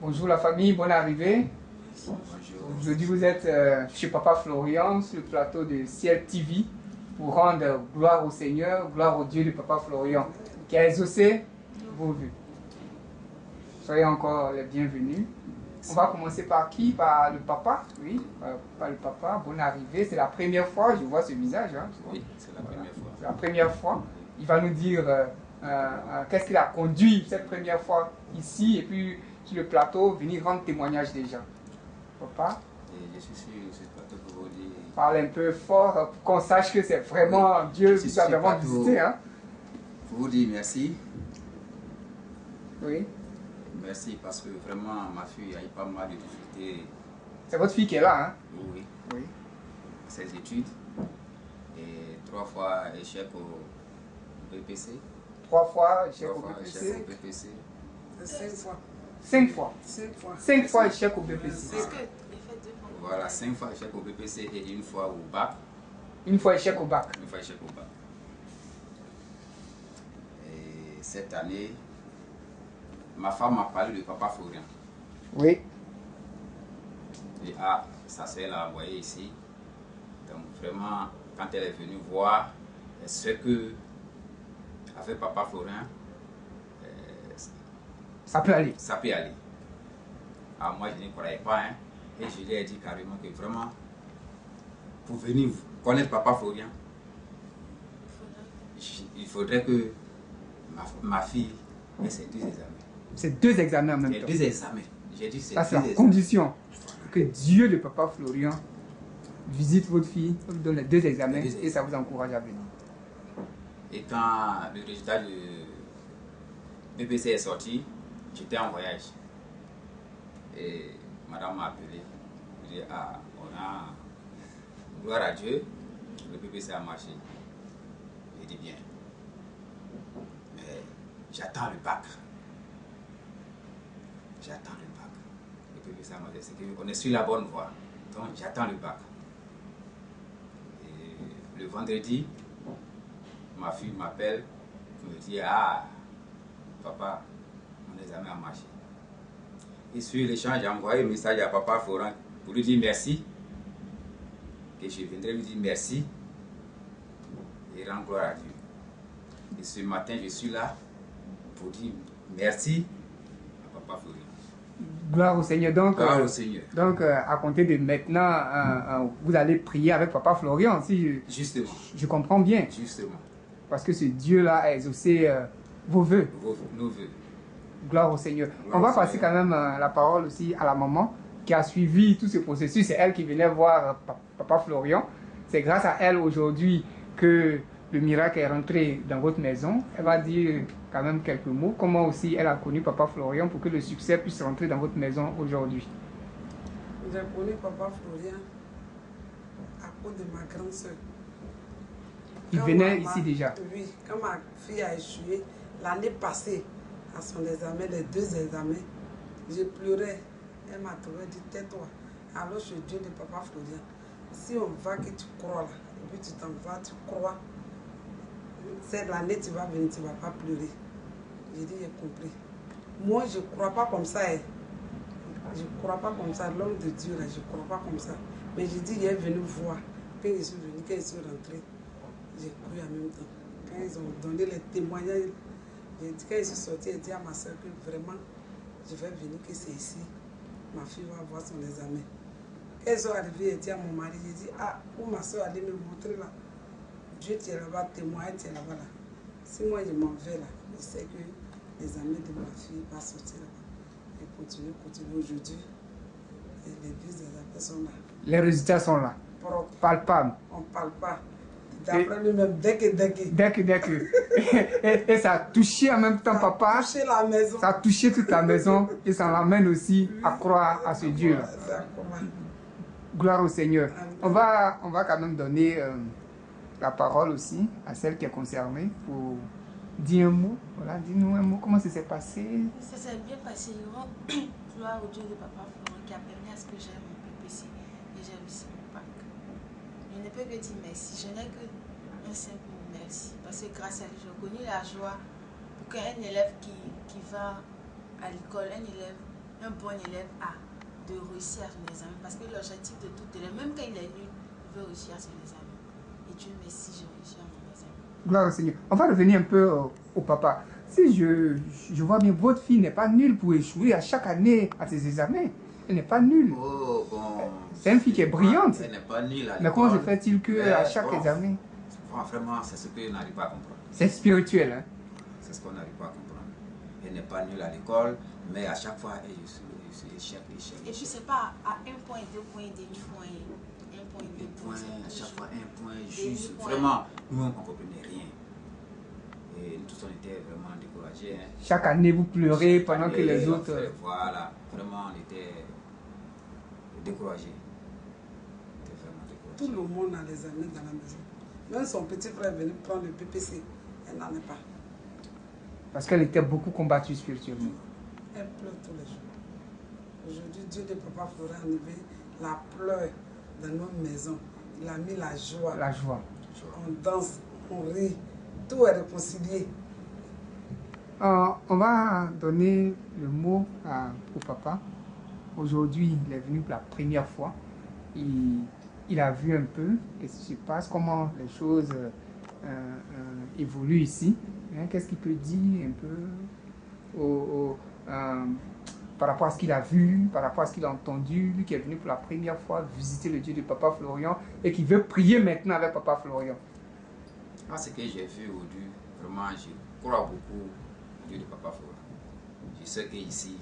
Bonjour la famille, bonne arrivée. Bonjour. Aujourd'hui vous êtes chez Papa Florian sur le plateau de Ciel TV pour rendre gloire au Seigneur, gloire au Dieu de Papa Florian qui a exaucé vos vues. Soyez encore les bienvenus. On va commencer par qui? Par le papa, oui, par le papa. Bonne arrivée, c'est la première fois, je vois ce visage. Hein, oui, c'est la première fois. C'est la première fois. Il va nous dire qu'est-ce qu'il a conduit cette première fois ici et puis sur le plateau, venir rendre témoignage déjà. Papa? Et je suis sur ce plateau pour vous dire... Parle un peu fort pour qu'on sache que c'est vraiment Dieu qui t'a vraiment visité. Hein? Pour vous dire merci. Oui. Merci parce que vraiment ma fille a eu pas mal de difficultés. C'est votre fille qui est là, hein? Oui. Oui. Ses études. Et 3 fois échec au BPC. 3 fois échec au 3 fois BPC. échec au BPC. 5 fois. 5 fois. 5 fois. 5 fois échec au BPC. Voilà, 5 fois échec au BPC et 1 fois au bac. Une fois échec au bac. 1 fois échec au bac. Et cette année, ma femme m'a parlé de Papa Florian. Oui. Et sa sœur l'a envoyé ici. Donc vraiment, quand elle est venue voir ce que avec Papa Florian, Ça peut aller. ça peut aller. Alors moi, je ne croyais pas. Hein, et je lui ai dit carrément que vraiment, pour venir connaître Papa Florian, il faudrait que ma fille ait ses 2 examens. C'est 2 examens en même temps. 2 examens. J'ai dit c'est Ça, c'est la condition que Dieu, le Papa Florian, visite votre fille, vous donne les 2 examens et ça vous encourage à venir. Et quand le résultat du BPC est sorti, j'étais en voyage. Et madame m'a appelé. Je dit, on a, gloire à Dieu, le BPC a marché. J'ai dit bien. Mais j'attends le bac. J'attends le bac. Le BPC a marché. C'est qu'on est sur la bonne voie. Donc j'attends le bac. Et le vendredi, ma fille m'appelle, me dit, papa, mon examen a marché. Et sur l'échange, j'ai envoyé un message à Papa Florian pour lui dire merci. Que je viendrai lui dire merci et rendre gloire à Dieu. Et ce matin, je suis là pour dire merci à Papa Florian. Gloire au Seigneur. Donc, gloire au Seigneur. Donc, à compter de maintenant, vous allez prier avec Papa Florian, si Justement. Je comprends bien. Justement. Parce que ce Dieu-là a exaucé vos vœux. Nos vœux. Gloire au Seigneur. Gloire On va au passer Seigneur. quand même la parole aussi à la maman qui a suivi tout ce processus. C'est elle qui venait voir Papa Florian. C'est grâce à elle aujourd'hui que le miracle est rentré dans votre maison. Elle va dire quand même quelques mots. Comment aussi elle a connu Papa Florian pour que le succès puisse rentrer dans votre maison aujourd'hui. J'ai connu Papa Florian à cause de ma grande soeur. Il venait ici déjà. Oui, quand ma fille a échoué l'année passée à son examen, les 2 examens, j'ai pleuré. Elle m'a trouvé, dit tais-toi. Alors je dis de Papa Florian, si on va que tu crois là, et puis tu t'en vas, tu crois, c'est l'année tu vas venir, tu ne vas pas pleurer. J'ai dit, j'ai compris. Moi, je ne crois pas comme ça. Hein. Je ne crois pas comme ça. L'homme de Dieu, là, je ne crois pas comme ça. Mais j'ai dit, il est venu voir. Quand je suis venu, quand je suis rentré, j'ai cru en même temps. Quand ils ont donné les témoignages, j'ai dit, quand je suis sorti, j'ai dit à ma soeur que vraiment, je vais venir, que c'est ici. Ma fille va avoir son examen. Quand ils sont arrivés, j'ai dit à mon mari, j'ai dit, où ma soeur allait me montrer là. Dieu, tu es là-bas, témoin, tu es là-bas là. Si moi je m'en vais là, je sais que l'examen de ma fille va sortir là-bas. Et continue aujourd'hui. Et les 2 examens sont là. Les résultats sont là. Palpables. On ne parle pas. D'après lui-même, dès que. Et ça a touché en même temps, papa. Ça a touché la maison. Ça a touché toute la maison et ça l'amène aussi à croire à ce Dieu-là. Gloire au Seigneur. On va quand même donner la parole aussi à celle qui est concernée pour dire un mot. Voilà, dis-nous un mot. Comment ça s'est passé? Ça s'est bien passé. Gloire au Dieu de Papa Florian qui a permis à ce que j'aie mon PPC et j'ai réussi mon bac. Je ne peux que dire merci. Je n'ai qu'un simple merci. Parce que grâce à lui, j'ai connu la joie pour qu'un élève qui va à l'école, un un bon élève a de réussir à son examen. Parce que l'objectif de tout élève, même quand il est nul, il veut réussir à son examen. Et Dieu merci, j'ai réussi à mon examen. Gloire au Seigneur. On va revenir un peu au papa. Si je vois bien, votre fille n'est pas nulle pour échouer à chaque année à ses examens. Elle n'est pas nulle. Oh, bon. C'est une fille qui est brillante. Elle n'est pas nulle à Mais comment se l'école. fait-il qu'à chaque bon, examen, Vraiment, c'est ce qu'on n'arrive pas à comprendre. c'est spirituel, hein? C'est ce qu'on n'arrive pas à comprendre. Elle n'est pas nulle à l'école, mais à chaque fois, elle est échec. Et puis, c'est pas à 1 point, 2 points, demi-point, 1 point, 2 points. À chaque fois, un point, Demi-point. juste. Vraiment, nous, on ne comprenait rien. Et nous tous, on était vraiment découragés. Hein. Chaque année, vous pleurez pendant que les autres... Voilà, vraiment, on était découragés. On était vraiment découragés. Tout le monde a les amis dans la maison. Même son petit frère est venu prendre le PPC. Elle n'en est pas. Parce qu'elle était beaucoup combattue spirituellement. Elle pleure tous les jours. Aujourd'hui, Dieu de Papa Florent a enlevé la pleure dans nos maisons. Il a mis la joie. La joie. On danse, on rit. Tout est réconcilié. On va donner le mot au papa. Aujourd'hui, il est venu pour la première fois. Il a vu un peu ce qui se passe, comment les choses évoluent ici. Hein, qu'est-ce qu'il peut dire un peu par rapport à ce qu'il a vu, par rapport à ce qu'il a entendu, lui qui est venu pour la première fois visiter le Dieu de Papa Florian et qui veut prier maintenant avec Papa Florian. Ah, ce que j'ai vu aujourd'hui, vraiment, je crois beaucoup au Dieu de Papa Florian. Je sais qu'ici,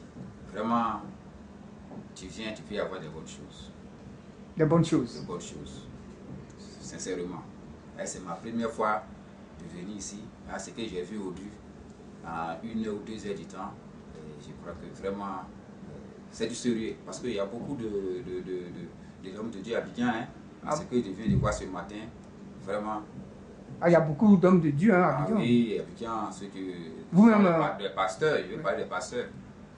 vraiment, tu viens, tu peux y avoir des bonnes choses. Des bonnes choses. Des bonnes choses. Sincèrement. Et c'est ma première fois de venir ici. À ce que j'ai vu aujourd'hui, à 1 heure ou 2 heures du temps, et je crois que vraiment, c'est du sérieux. Parce qu'il y a beaucoup d'hommes de Dieu à Abidjan. Hein, ce que je viens de voir ce matin, vraiment. Ah, il y a beaucoup d'hommes de Dieu hein, à Abidjan. Oui, Abidjan, ceux que. Vous-même. Les pasteurs, je vais parler des pasteurs.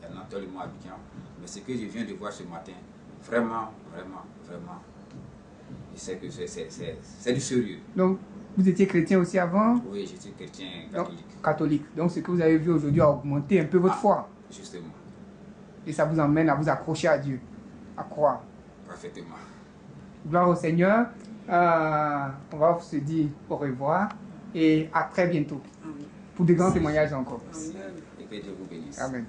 Il y en a tellement à Abidjan. Mais ce que je viens de voir ce matin, vraiment, je sais que c'est du sérieux. Donc, vous étiez chrétien aussi avant? Oui, j'étais chrétien catholique. Donc, catholique. Donc, ce que vous avez vu aujourd'hui a augmenté un peu votre foi. Justement. Et ça vous emmène à vous accrocher à Dieu, à croire. Parfaitement. Gloire au Seigneur. On va se dire au revoir et à très bientôt. Amen. Pour de grands témoignages encore. Amen. Et que Dieu vous bénisse. Amen.